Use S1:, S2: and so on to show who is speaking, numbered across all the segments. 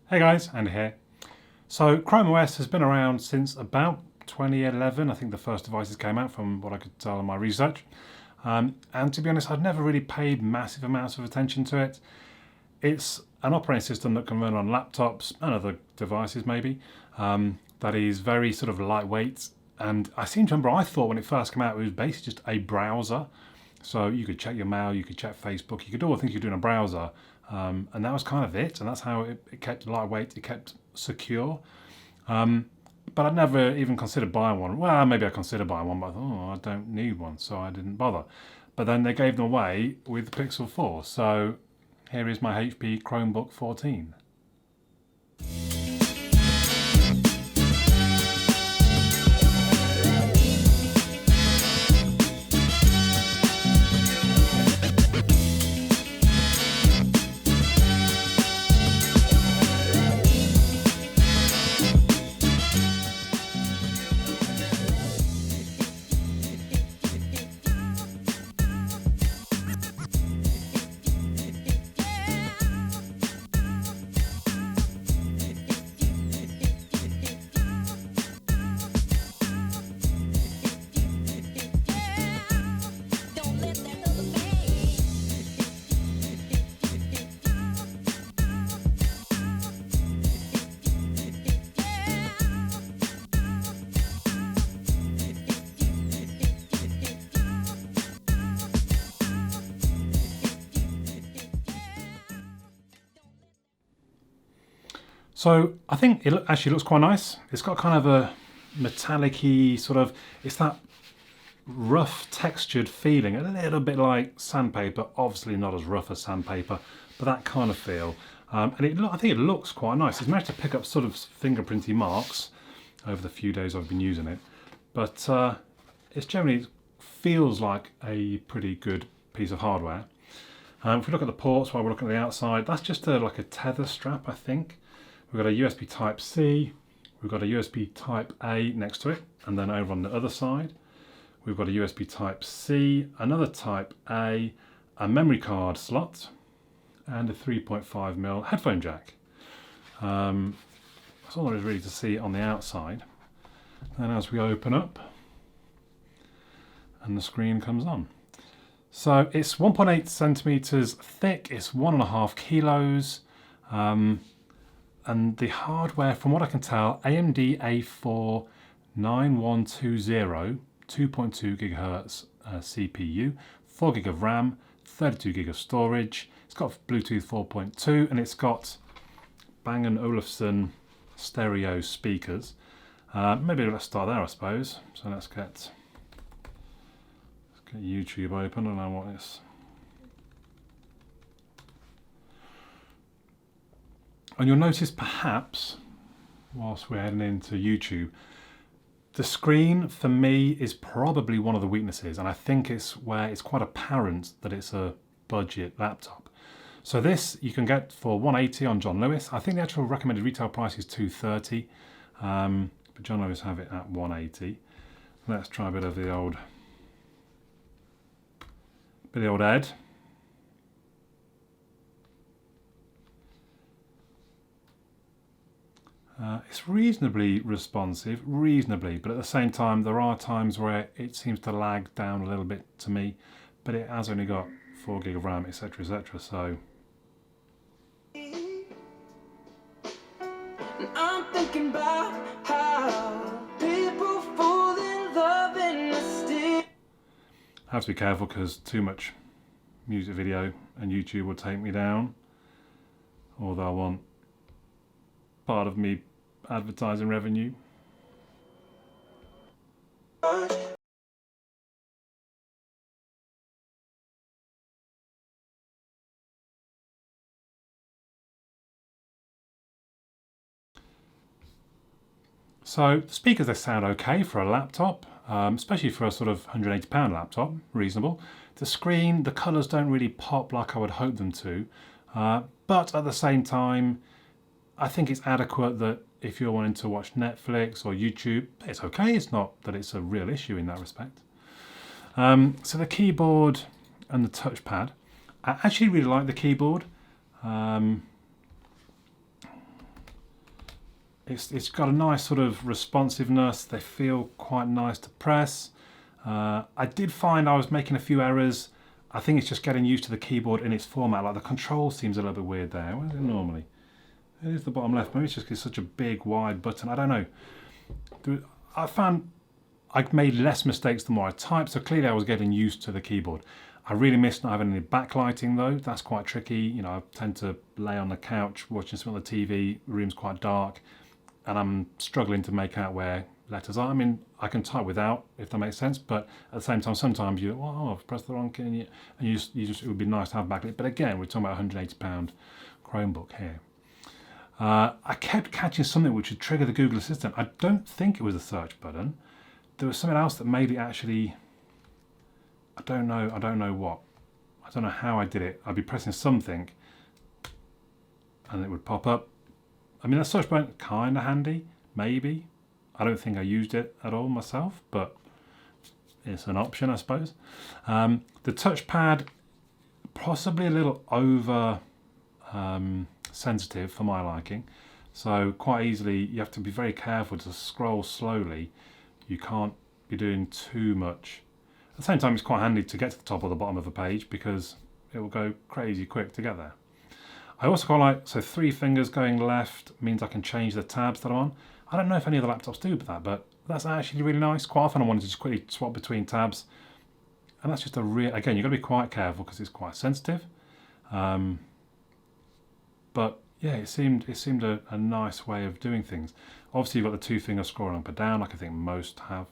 S1: Hey guys, Andy here. So Chrome OS has been around since about 2011. I think the first devices came out from what I could tell in my research. And to be honest, I'd never really paid massive amounts of attention to it. It's an operating system that can run on laptops and other devices maybe. That is very sort of lightweight. And I seem to remember I thought when it first came out it was basically just a browser. So you could check your mail, you could check Facebook, you could do all the things you do in a browser. And that was kind of it. And that's how it kept lightweight, it kept secure. But I'd never even considered buying one. Well, maybe I considered buying one, but I thought, oh, I don't need one, so I didn't bother. But then they gave them away with the Pixel 4. So here is my HP Chromebook 14. So I think it actually looks quite nice. It's got kind of a metallic-y sort of, it's that rough textured feeling, a little bit like sandpaper, obviously not as rough as sandpaper, but that kind of feel. And I think it looks quite nice. It's managed to pick up sort of fingerprinty marks over the few days I've been using it. But it generally feels like a pretty good piece of hardware. If we look at the ports while we're looking at the outside, that's just like a tether strap, I think. We've got a USB Type-C, we've got a USB Type-A next to it, and then over on the other side, we've got a USB Type-C, another Type-A, a memory card slot, and a 3.5mm headphone jack. That's all there is really to see on the outside. And as we open up, and the screen comes on. So it's 1.8 centimeters thick, it's 1.5 kilos. And the hardware, from what I can tell, AMD A4 9120, 2.2 gigahertz CPU, 4 gig of RAM, 32 gig of storage. It's got Bluetooth 4.2 and it's got Bang & Olufsen stereo speakers. Maybe let's start there, I suppose. So let's get YouTube open. I don't know what it's. And you'll notice perhaps, whilst we're heading into YouTube, the screen for me is probably one of the weaknesses, and I think it's where it's quite apparent that it's a budget laptop. So this you can get for $180 on John Lewis. I think the actual recommended retail price is $230, but John Lewis have it at $180. Let's try a bit of the old Ed. It's reasonably responsive, but at the same time there are times where it seems to lag down a little bit to me, but it has only got 4 gig of RAM, etc, etc, so. I'm thinking about how people fall in love in the I have to be careful because too much music video and YouTube will take me down, or they'll want part of me advertising revenue. So the speakers, they sound okay for a laptop, especially for a sort of £180 laptop, reasonable. The screen, the colours don't really pop like I would hope them to, but at the same time, I think it's adequate that if you're wanting to watch Netflix or YouTube, it's okay. It's not that it's a real issue in that respect. So the keyboard and the touchpad, I actually really like the keyboard. It's got a nice sort of responsiveness. They feel quite nice to press. I did find I was making a few errors. I think it's just getting used to the keyboard in its format. Like the control seems a little bit weird there. Where is it normally? It is the bottom left. Maybe it's just 'cause it's such a big, wide button. I don't know. I found I made less mistakes the more I typed, so clearly I was getting used to the keyboard. I really missed not having any backlighting though. That's quite tricky. You know, I tend to lay on the couch watching something on the TV. The room's quite dark, and I'm struggling to make out where letters are. I mean, I can type without, if that makes sense, but at the same time, sometimes you, oh, I've pressed the wrong key, and you just, it would be nice to have backlit. But again, we're talking about a £180 Chromebook here. I kept catching something which would trigger the Google Assistant. I don't think it was the search button. There was something else that made it actually, I don't know what. I don't know how I did it. I'd be pressing something and it would pop up. I mean, that search button kind of handy, maybe. I don't think I used it at all myself, but it's an option, I suppose. The touchpad, possibly a little over sensitive for my liking. So quite easily, you have to be very careful to scroll slowly. You can't be doing too much. At the same time, it's quite handy to get to the top or the bottom of a page because it will go crazy quick to get there. I also quite like, so 3 fingers going left means I can change the tabs that I'm on. I don't know if any other laptops do that, but that's actually really nice. Quite often I wanted to just quickly swap between tabs. And that's just a real, again, you've got to be quite careful because it's quite sensitive. But yeah, it seemed a nice way of doing things. Obviously, you've got the 2 fingers scrolling up and down, like I think most have.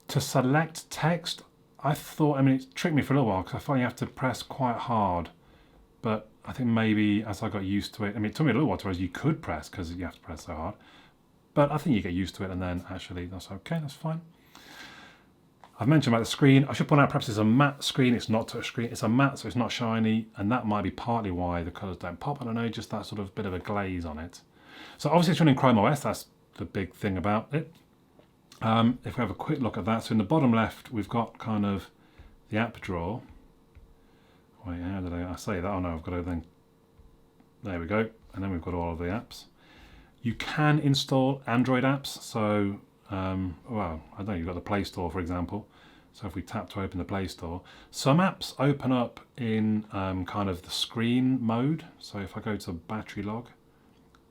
S1: To select text, I thought, I mean, it tricked me for a little while because I thought you have to press quite hard. But I think maybe as I got used to it, I mean, it took me a little while to realize you could press because you have to press so hard. But I think you get used to it and then actually that's okay, that's fine. I've mentioned about the screen. I should point out perhaps it's a matte screen, it's not touch screen. It's a matte, so it's not shiny, and that might be partly why the colours don't pop. I don't know, just that sort of bit of a glaze on it. So obviously it's running Chrome OS, that's the big thing about it. If we have a quick look at that, so in the bottom left, we've got kind of the app drawer. Wait, how did I say that? Oh no, I've got to then, there we go. And then we've got all of the apps. You can install Android apps. So, well, I don't know, you've got the Play Store, for example. So if we tap to open the Play Store, some apps open up in kind of the screen mode. So if I go to battery log,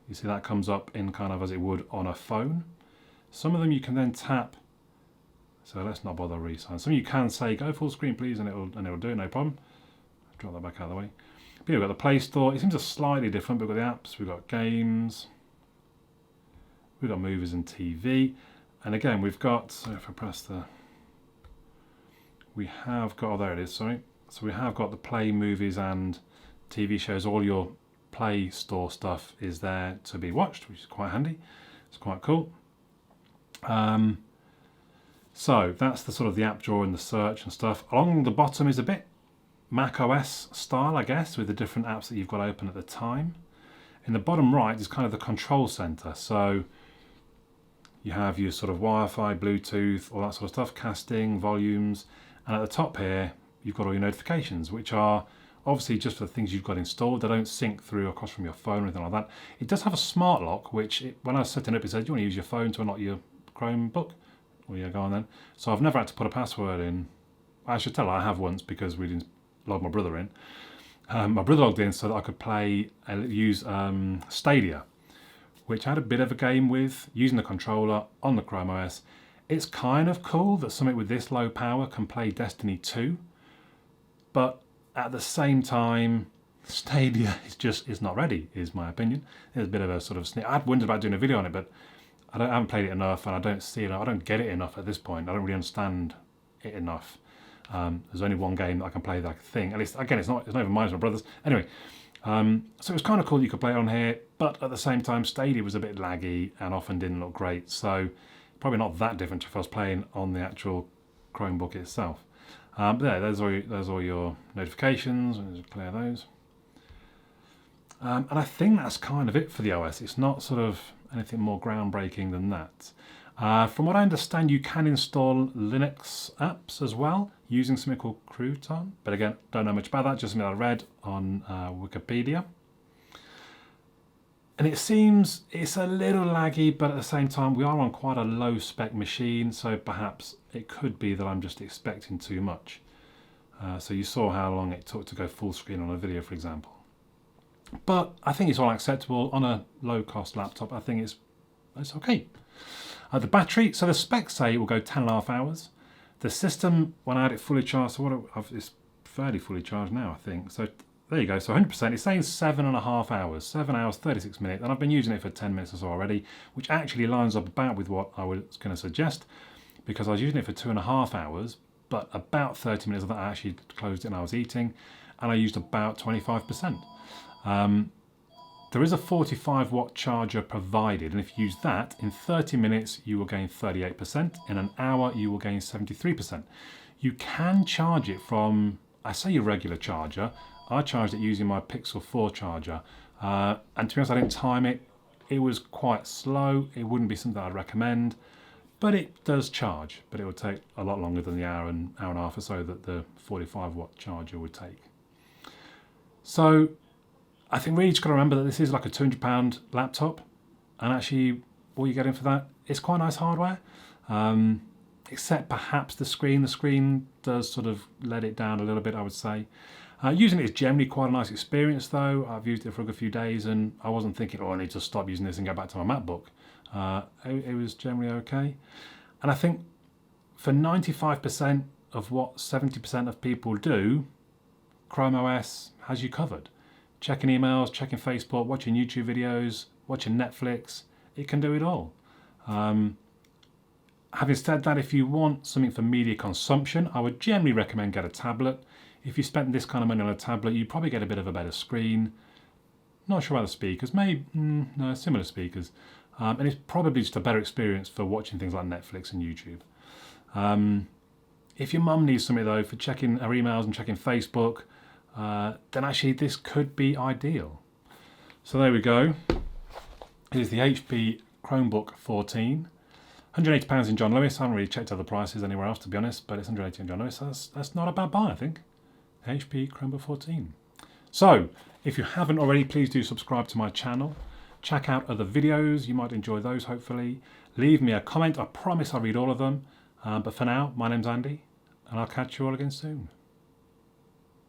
S1: you see that comes up in kind of as it would on a phone. Some of them you can then tap. So let's not bother re-sign. Some you can say go full screen please, and it'll do it, no problem. Drop that back out of the way. But yeah, we've got the Play Store. It seems a slightly different, but we've got the apps, we've got games, we've got movies and TV. And again, we've got, so if I press the, we have got, oh there it is, sorry. So we have got the Play movies and TV shows. All your Play Store stuff is there to be watched, which is quite handy. It's quite cool. So that's the sort of the app drawer and the search and stuff. Along the bottom is a bit Mac OS style, I guess, with the different apps that you've got open at the time. In the bottom right is kind of the control center. So you have your sort of Wi-Fi, Bluetooth, all that sort of stuff, casting, volumes. And at the top here, you've got all your notifications, which are obviously just for the things you've got installed. They don't sync through across from your phone or anything like that. It does have a smart lock, which when I was setting up, it said, do you want to use your phone to unlock your Chromebook? Well, yeah, go on then. So I've never had to put a password in. I should tell I have once because we didn't log my brother in. My brother logged in so that I could use Stadia, which I had a bit of a game with using the controller on the Chrome OS. It's kind of cool that something with this low power can play Destiny 2, but at the same time, Stadia is not ready, is my opinion. There's a bit of a sort of I'd wondered about doing a video on it, but I haven't played it enough, and I don't see it. I don't get it enough at this point. I don't really understand it enough. There's only one game that I can play that I can think. At least, again, it's not even mine, it's my brother's. Anyway, so it was kind of cool you could play it on here, but at the same time, Stadia was a bit laggy and often didn't look great. So probably not that different if I was playing on the actual Chromebook itself. But there, there's all your notifications, and just clear those. And I think that's kind of it for the OS. It's not sort of anything more groundbreaking than that. From what I understand, you can install Linux apps as well using something called Crouton. But again, don't know much about that, just something I read on Wikipedia. And it seems it's a little laggy, but at the same time, we are on quite a low spec machine, so perhaps it could be that I'm just expecting too much. So you saw how long it took to go full screen on a video, for example. But I think it's all acceptable on a low cost laptop. I think it's okay. The battery, so the specs say it will go 10.5 hours. The system, when I had it fully charged, so it's fairly fully charged now, I think. So there you go, so 100%, it's saying 7.5 hours, 7 hours, 36 minutes, and I've been using it for 10 minutes or so already, which actually lines up about with what I was going to suggest, because I was using it for 2.5 hours, but about 30 minutes of that I actually closed it and I was eating, and I used about 25%. There is a 45 watt charger provided, and if you use that, in 30 minutes you will gain 38%, in an hour you will gain 73%. You can charge it from, I say your regular charger, I charged it using my Pixel 4 charger, and to be honest I didn't time it. It was quite slow, it wouldn't be something I'd recommend, but it does charge, but it would take a lot longer than the hour and a half or so that the 45 watt charger would take. So I think really just got to remember that this is like a £200 laptop, and actually what you're getting for that, it's quite nice hardware, except perhaps the screen. The screen does sort of let it down a little bit, I would say. Using it is generally quite a nice experience though. I've used it for a good few days and I wasn't thinking, oh, I need to stop using this and go back to my MacBook. It was generally okay. And I think for 95% of what 70% of people do, Chrome OS has you covered. Checking emails, checking Facebook, watching YouTube videos, watching Netflix, it can do it all. Having said that, if you want something for media consumption, I would generally recommend get a tablet. If you spent this kind of money on a tablet, you'd probably get a bit of a better screen. Not sure about the speakers, maybe, no, similar speakers. And it's probably just a better experience for watching things like Netflix and YouTube. If your mum needs something though for checking her emails and checking Facebook, then actually this could be ideal. So there we go. Here's the HP Chromebook 14. £180 in John Lewis. I haven't really checked other prices anywhere else to be honest, but it's £180 in John Lewis. That's not a bad buy, I think. HP Chromebook 14. So, if you haven't already, please do subscribe to my channel. Check out other videos. You might enjoy those, hopefully. Leave me a comment. I promise I'll read all of them. But for now, my name's Andy, and I'll catch you all again soon.